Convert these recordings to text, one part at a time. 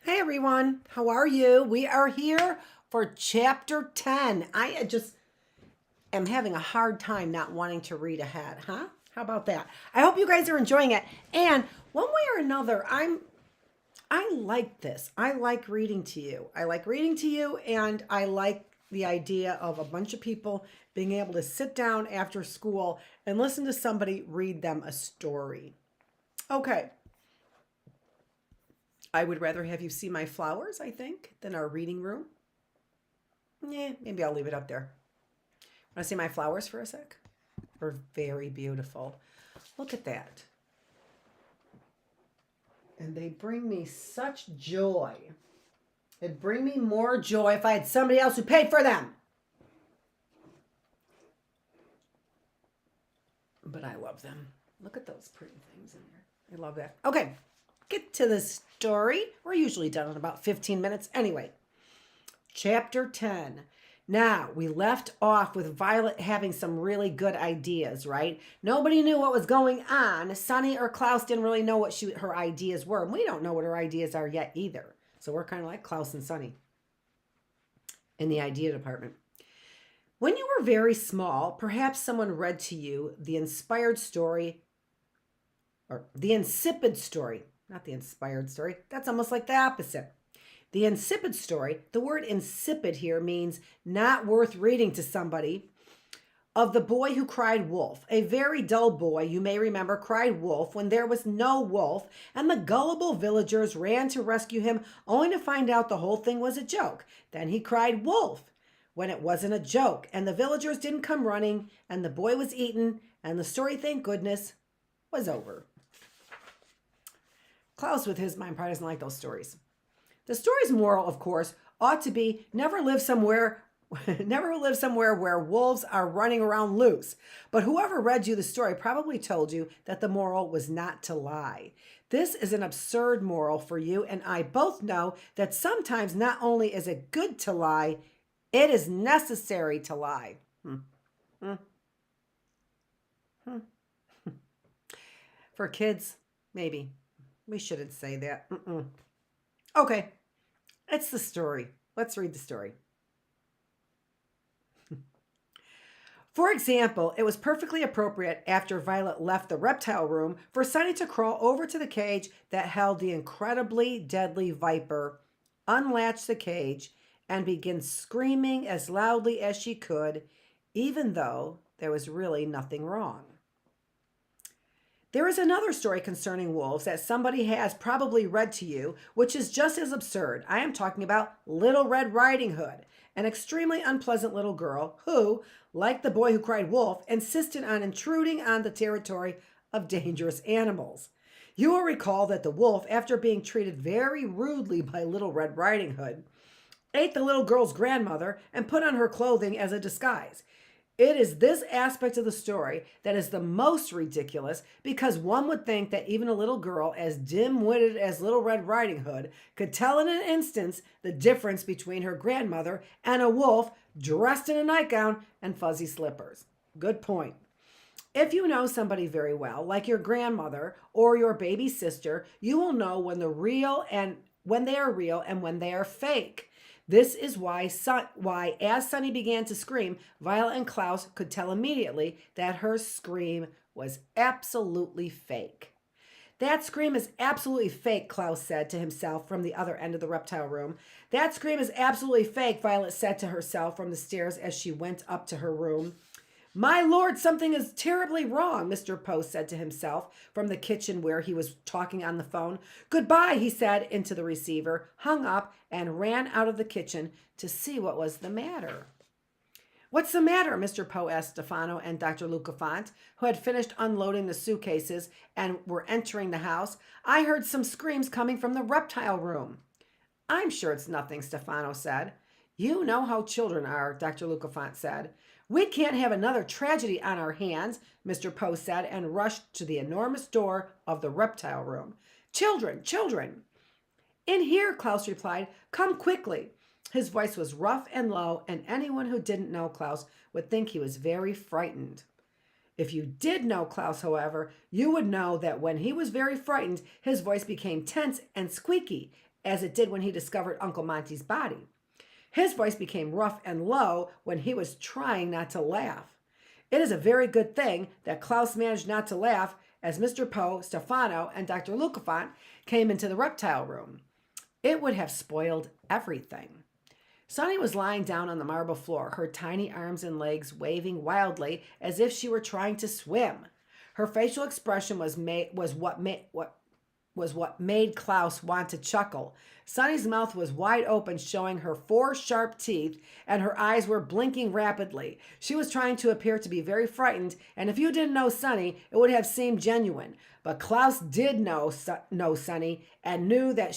Hey everyone, how are you? We are here for chapter 10. I just am having a hard time not wanting to read ahead, huh? How about that? I hope you guys are enjoying it. And one way or another, I like this. I like reading to you. I like reading to you and I like the idea of a bunch of people being able to sit down after school and listen to somebody read them a story. Okay, I would rather have you see my flowers, I think, than our reading room. Yeah, maybe I'll leave it up there. Want to see my flowers for a sec? They're very beautiful. Look at that. And they bring me such joy. It'd bring me more joy if I had somebody else who paid for them. But I love them. Look at those pretty things in there. I love that. Okay, get to the story. We're usually done in about 15 minutes. Anyway, chapter 10. Now, we left off with Violet having some really good ideas, right? Nobody knew what was going on. Sunny or Klaus didn't really know what her ideas were. And we don't know what her ideas are yet either. So we're kind of like Klaus and Sunny in the idea department. When you were very small, perhaps someone read to you the inspired story, or the insipid story, not the inspired story. That's almost like the opposite. The insipid story, the word insipid here means not worth reading to somebody, of the boy who cried wolf. A very dull boy, you may remember, cried wolf when there was no wolf, and the gullible villagers ran to rescue him, only to find out the whole thing was a joke. Then he cried wolf when it wasn't a joke, and the villagers didn't come running, and the boy was eaten, and the story, thank goodness, was over. Klaus, with his mind, probably doesn't like those stories. The story's moral, of course, ought to be never live somewhere where wolves are running around loose. But whoever read you the story probably told you that the moral was not to lie. This is an absurd moral for you and I both know that sometimes not only is it good to lie, it is necessary to lie. For kids, maybe. We shouldn't say that. Okay. It's the story. Let's read the story. For example, it was perfectly appropriate after Violet left the reptile room for Sunny to crawl over to the cage that held the incredibly deadly viper, unlatch the cage, and begin screaming as loudly as she could, even though there was really nothing wrong. There is another story concerning wolves that somebody has probably read to you, which is just as absurd. I am talking about Little Red Riding Hood, an extremely unpleasant little girl who, like the boy who cried wolf, insisted on intruding on the territory of dangerous animals. You will recall that the wolf, after being treated very rudely by Little Red Riding Hood, ate the little girl's grandmother and put on her clothing as a disguise. It is this aspect of the story that is the most ridiculous because one would think that even a little girl as dim-witted as Little Red Riding Hood could tell in an instant the difference between her grandmother and a wolf dressed in a nightgown and fuzzy slippers. Good point. If you know somebody very well, like your grandmother or your baby sister, you will know when they're real and when they are real and when they are fake. This is why, as Sunny began to scream, Violet and Klaus could tell immediately that her scream was absolutely fake. That scream is absolutely fake, Klaus said to himself from the other end of the reptile room. That scream is absolutely fake, Violet said to herself from the stairs as she went up to her room. My lord, something is terribly wrong, Mr. Post said to himself from the kitchen where he was talking on the phone. Goodbye, he said into the receiver, hung up, and ran out of the kitchen to see what was the matter. What's the matter, Mr. Poe asked Stefano and Dr. Lucafont, who had finished unloading the suitcases and were entering the house. I heard some screams coming from the reptile room. I'm sure it's nothing, Stefano said. You know how children are, Dr. Lucafont said. We can't have another tragedy on our hands, Mr. Poe said, and rushed to the enormous door of the reptile room. Children, children. In here, Klaus replied. Come quickly. His voice was rough and low, and anyone who didn't know Klaus would think he was very frightened. If you did know Klaus, however, you would know that when he was very frightened, his voice became tense and squeaky, as it did when he discovered Uncle Monty's body. His voice became rough and low when he was trying not to laugh. It is a very good thing that Klaus managed not to laugh as Mr. Poe, Stefano, and Dr. Lucafont came into the reptile room. It would have spoiled everything. Sunny was lying down on the marble floor, her tiny arms and legs waving wildly as if she were trying to swim. Her facial expression was what made Klaus want to chuckle. Sunny's mouth was wide open, showing her 4 sharp teeth, and her eyes were blinking rapidly. She was trying to appear to be very frightened, and if you didn't know Sunny, it would have seemed genuine. But Klaus did know Sunny and knew that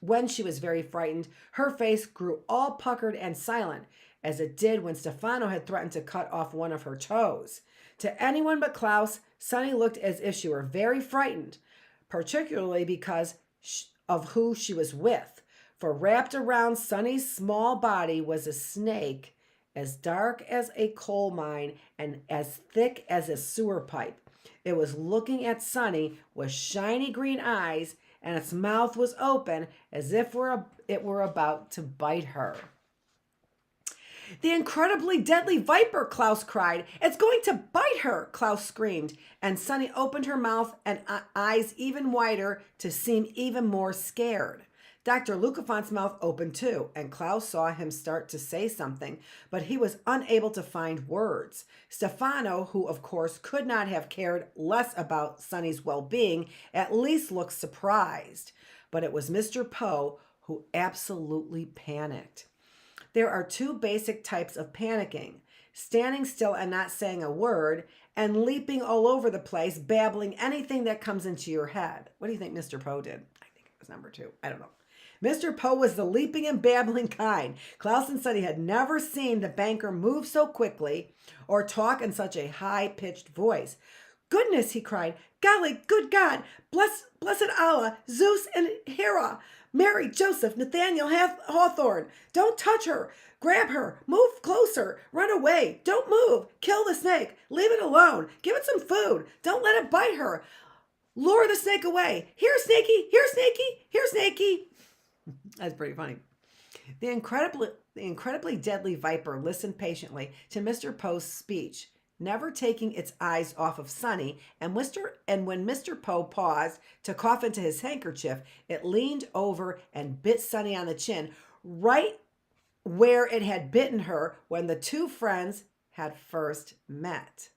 when she was very frightened, her face grew all puckered and silent, as it did when Stefano had threatened to cut off one of her toes. To anyone but Klaus, Sunny looked as if she were very frightened, particularly because of who she was with. For wrapped around Sunny's small body was a snake as dark as a coal mine and as thick as a sewer pipe. It was looking at Sunny with shiny green eyes, and its mouth was open as if it were about to bite her. "The incredibly deadly viper," Klaus cried. "It's going to bite her," Klaus screamed, and Sunny opened her mouth and eyes even wider to seem even more scared. Dr. Lucafont's mouth opened too, and Klaus saw him start to say something, but he was unable to find words. Stefano, who of course could not have cared less about Sunny's well-being, at least looked surprised. But it was Mr. Poe who absolutely panicked. There are 2 basic types of panicking: standing still and not saying a word, and leaping all over the place, babbling anything that comes into your head. What do you think Mr. Poe did? I think it was number 2. I don't know. Mr. Poe was the leaping and babbling kind. Klaus and Sunny had never seen the banker move so quickly or talk in such a high-pitched voice. "Goodness," he cried. "Golly, good God, blessed Allah, Zeus and Hera, Mary, Joseph, Nathaniel Hawthorne. Don't touch her. Grab her. Move closer. Run away. Don't move. Kill the snake. Leave it alone. Give it some food. Don't let it bite her. Lure the snake away. Here, Snakey. Here, Snakey. Here, Snakey." That's pretty funny. The incredibly deadly viper listened patiently to Mr. Poe's speech, never taking its eyes off of Sunny, and when Mr. Poe paused to cough into his handkerchief, it leaned over and bit Sunny on the chin, right where it had bitten her when the 2 friends had first met.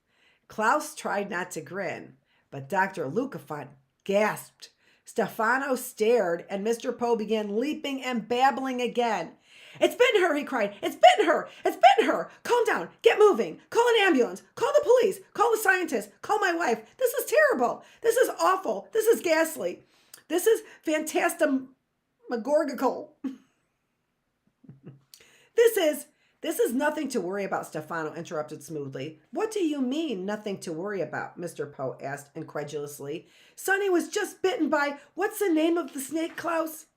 Klaus tried not to grin, but Dr. Lucafont gasped. Stefano stared, and Mr. Poe began leaping and babbling again. "It's bitten her," he cried. "It's bitten her! It's bitten her! Calm down! Get moving! Call an ambulance! Call the police! Call the scientists! Call my wife! This is terrible! This is awful! This is ghastly! This is phantasmagorical! This is nothing to worry about," Stefano interrupted smoothly. "What do you mean, nothing to worry about?" Mr. Poe asked incredulously. "Sunny was just bitten by, what's the name of the snake, Klaus?"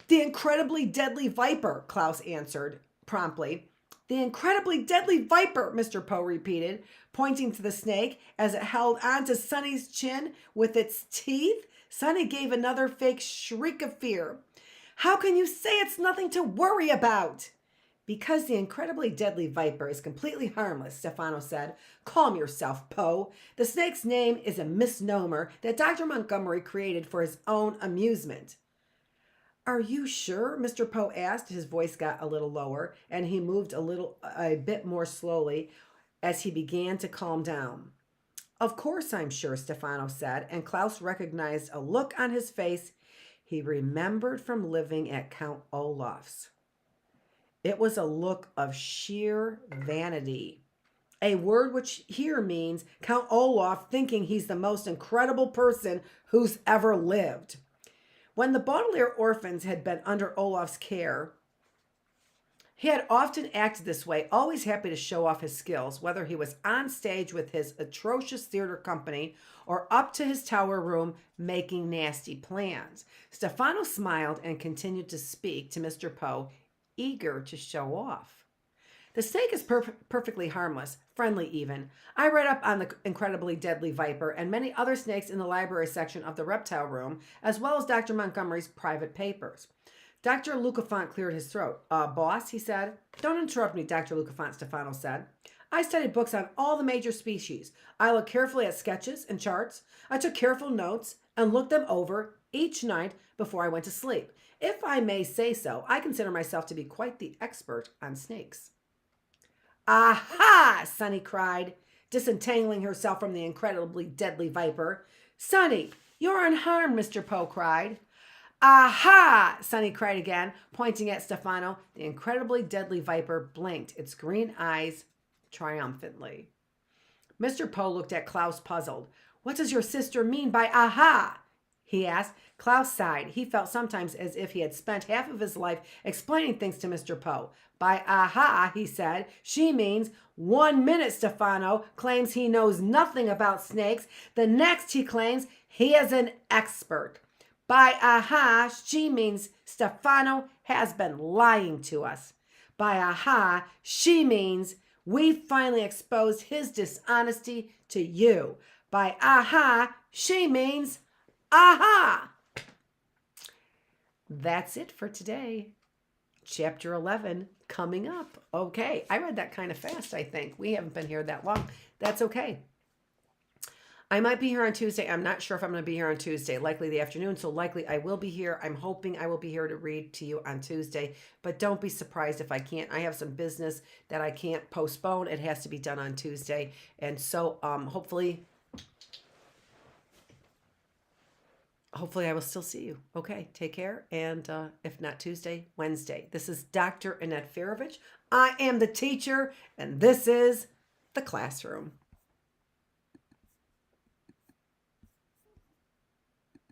"The incredibly deadly viper," Klaus answered promptly. "The incredibly deadly viper," Mr. Poe repeated, pointing to the snake as it held onto Sunny's chin with its teeth. Sunny gave another fake shriek of fear. "How can you say it's nothing to worry about?" "Because the incredibly deadly viper is completely harmless," Stefano said. "Calm yourself, Poe. The snake's name is a misnomer that Dr. Montgomery created for his own amusement." "Are you sure?" Mr. Poe asked. His voice got a little lower, and he moved a bit more slowly as he began to calm down. "Of course I'm sure," Stefano said, and Klaus recognized a look on his face he remembered from living at Count Olaf's. It was a look of sheer vanity, a word which here means Count Olaf thinking he's the most incredible person who's ever lived. When the Baudelaire orphans had been under Olaf's care, he had often acted this way, always happy to show off his skills, whether he was on stage with his atrocious theater company or up to his tower room making nasty plans. Stefano smiled and continued to speak to Mr. Poe, eager to show off. The snake is perfectly harmless, friendly even. I read up on the incredibly deadly viper and many other snakes in the library section of the Reptile Room, as well as Dr. Montgomery's private papers. Dr. Lucafont cleared his throat. Boss, he said. Don't interrupt me, Dr. Lucafont, Stefano said. I studied books on all the major species. I looked carefully at sketches and charts. I took careful notes and looked them over each night before I went to sleep. If I may say so, I consider myself to be quite the expert on snakes. Aha! Sunny cried, disentangling herself from the incredibly deadly viper. Sunny, you're unharmed, Mr. Poe cried. Aha! Sunny cried again, pointing at Stefano. The incredibly deadly viper blinked its green eyes triumphantly. Mr. Poe looked at Klaus puzzled. What does your sister mean by aha? He asked. Klaus sighed. He felt sometimes as if he had spent half of his life explaining things to Mr. Poe. By aha, he said, she means 1 minute Stefano claims he knows nothing about snakes. The next he claims he is an expert. By aha, she means Stefano has been lying to us. By aha, she means we finally exposed his dishonesty to you. By aha, she means aha. That's it for today. Chapter 11 coming up. Okay, I read that kind of fast, I think. We haven't been here that long. That's okay. I might be here on Tuesday. I'm not sure if I'm going to be here on Tuesday, likely the afternoon. So likely I will be here. I'm hoping I will be here to read to you on Tuesday, but don't be surprised if I can't. I have some business that I can't postpone. It has to be done on Tuesday. And so hopefully I will still see you. Okay, take care. And if not Tuesday, Wednesday. This is Dr. Annette Feravich. I am the teacher, and this is the classroom.